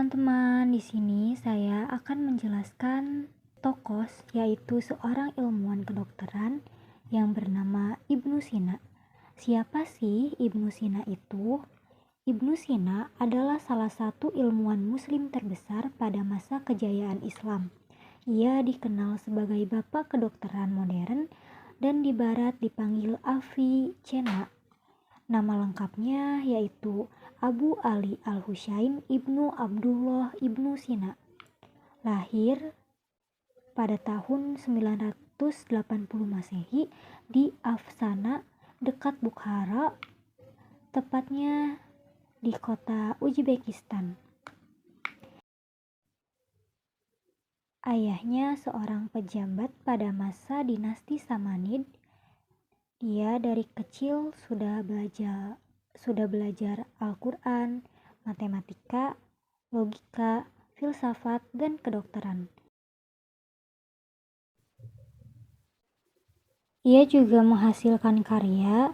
teman-teman, di sini saya akan menjelaskan tokoh yaitu seorang ilmuwan kedokteran yang bernama Ibnu Sina. Siapa sih Ibnu Sina itu? Ibnu Sina adalah salah satu ilmuwan muslim terbesar pada masa kejayaan Islam. Ia dikenal sebagai bapak kedokteran modern dan di barat dipanggil Avicenna. Nama lengkapnya yaitu Abu Ali Al-Husain Ibnu Abdullah Ibnu Sina. Lahir pada tahun 980 Masehi di Afsana dekat Bukhara, tepatnya di kota Uzbekistan. Ayahnya seorang pejabat pada masa dinasti Samanid. Dia dari kecil sudah belajar Al-Quran, matematika, logika, filsafat, dan kedokteran. Ia juga menghasilkan karya,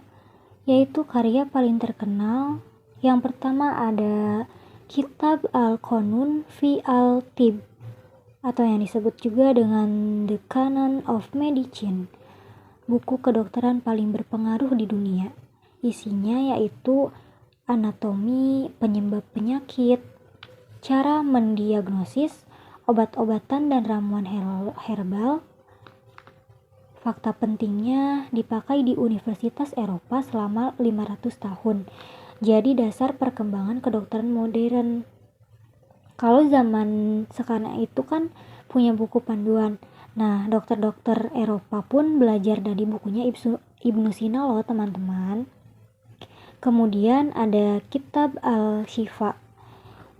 yaitu karya paling terkenal. Yang pertama ada Kitab Al-Qanun fi Al-Tibb, atau yang disebut juga dengan The Canon of Medicine, buku kedokteran paling berpengaruh di dunia. Isinya yaitu anatomi, penyebab penyakit, cara mendiagnosis, obat-obatan dan ramuan herbal. Fakta pentingnya dipakai di Universitas Eropa selama 500 tahun. Jadi dasar perkembangan kedokteran modern. Kalau zaman sekarang itu kan punya buku panduan. Nah, dokter-dokter Eropa pun belajar dari bukunya Ibnu Sina loh teman-teman. Kemudian ada Kitab Al-Shifa.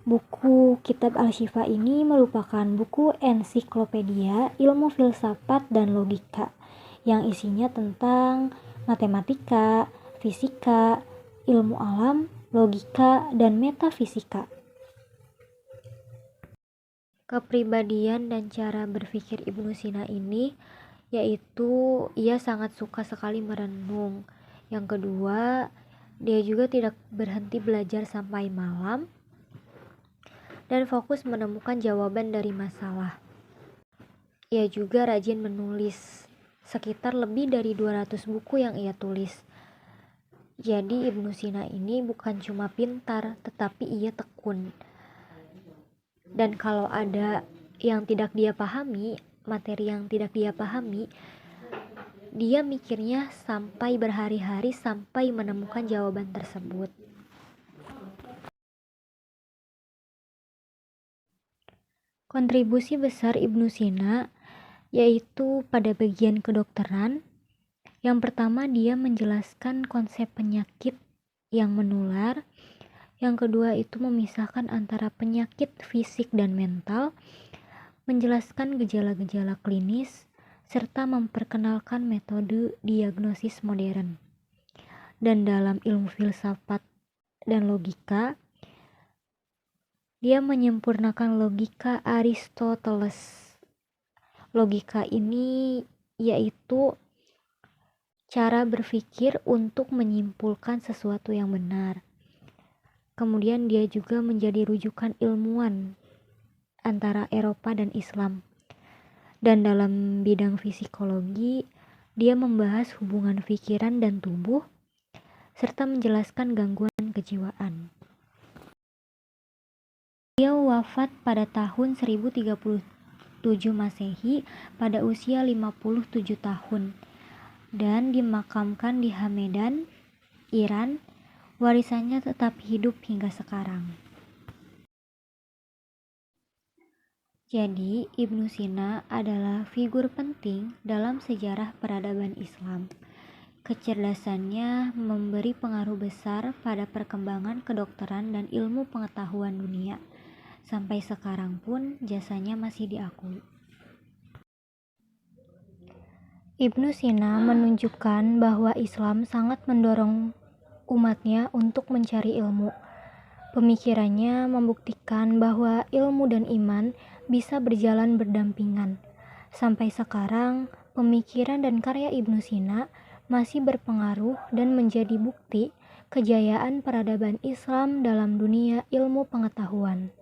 Buku Kitab Al-Shifa ini merupakan buku ensiklopedia ilmu filsafat dan logika yang isinya tentang matematika, fisika, ilmu alam, logika, dan metafisika. Kepribadian dan cara berpikir Ibnu Sina ini yaitu ia sangat suka sekali merenung. Yang kedua, dia juga tidak berhenti belajar sampai malam dan fokus menemukan jawaban dari masalah. Ia juga rajin menulis, sekitar lebih dari 200 buku yang ia tulis. Jadi Ibnu Sina ini bukan cuma pintar, tetapi ia tekun. Dan kalau ada yang tidak dia pahami, materi yang tidak dia pahami, dia mikirnya sampai berhari-hari sampai menemukan jawaban tersebut. Kontribusi besar Ibnu Sina yaitu pada bagian kedokteran. Yang pertama, dia menjelaskan konsep penyakit yang menular. Yang kedua itu memisahkan antara penyakit fisik dan mental, menjelaskan gejala-gejala klinis, serta memperkenalkan metode diagnosis modern. Dan dalam ilmu filsafat dan logika, dia menyempurnakan logika Aristoteles. Logika ini yaitu cara berpikir untuk menyimpulkan sesuatu yang benar. Kemudian dia juga menjadi rujukan ilmuwan antara Eropa dan Islam. Dan dalam bidang psikologi, dia membahas hubungan pikiran dan tubuh, serta menjelaskan gangguan kejiwaan. Dia wafat pada tahun 1037 Masehi pada usia 57 tahun dan dimakamkan di Hamedan, Iran. Warisannya tetap hidup hingga sekarang. Jadi, Ibnu Sina adalah figur penting dalam sejarah peradaban Islam. Kecerdasannya memberi pengaruh besar pada perkembangan kedokteran dan ilmu pengetahuan dunia. Sampai sekarang pun jasanya masih diakui. Ibnu Sina menunjukkan bahwa Islam sangat mendorong umatnya untuk mencari ilmu. Pemikirannya membuktikan bahwa ilmu dan iman bisa berjalan berdampingan. Sampai sekarang, pemikiran dan karya Ibnu Sina masih berpengaruh dan menjadi bukti kejayaan peradaban Islam dalam dunia ilmu pengetahuan.